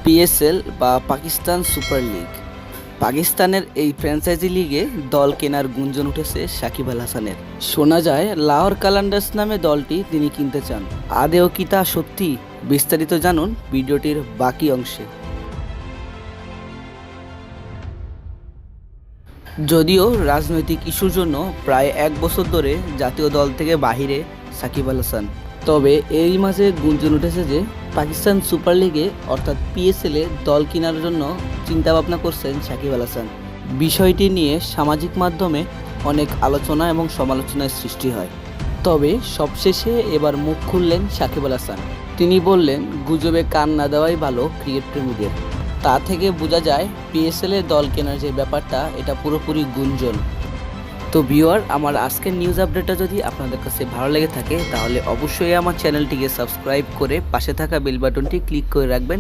PSL বা Pakistan super league. পাকিস্তানের এই ফ্র্যাঞ্চাইজি লিগে দল কেনার গুঞ্জন উঠেছে সাকিব আল হাসানের। শোনা যায় লাহোর কালান্ডার্স নামে দলটি তিনি কিনতে চান। আদেও কি তা সত্যি? বিস্তারিত জানুন ভিডিওটির বাকি অংশে। যদিও রাজনৈতিক ইস্যুর জন্য প্রায় 1 বছর ধরে জাতীয় দল থেকে বাহিরে সাকিব আল হাসান, তবে এই মাঝে গুঞ্জন উঠেছে যে পাকিস্তান সুপার লিগে অর্থাৎ পিএসএলে দল কেনার জন্য চিন্তাভাবনা করছেন সাকিব আল হাসান। বিষয়টি নিয়ে সামাজিক মাধ্যমে অনেক আলোচনা এবং সমালোচনার সৃষ্টি হয়। তবে সবশেষে এবার মুখ খুললেন সাকিব আল হাসান। তিনি বললেন, গুজবে কান না দেওয়াই ভালো ক্রিকেট প্রেমীদের। তা থেকে বোঝা যায় পিএসএলে দল কেনার যে ব্যাপারটা, এটা পুরোপুরি গুঞ্জন। তো ভিউয়ার, আমার আজকের নিউজ আপডেটটা যদি আপনাদের কাছে ভালো লেগে থাকে তাহলে অবশ্যই আমার চ্যানেলটিকে সাবস্ক্রাইব করে পাশে থাকা বেল বাটনটি ক্লিক করে রাখবেন।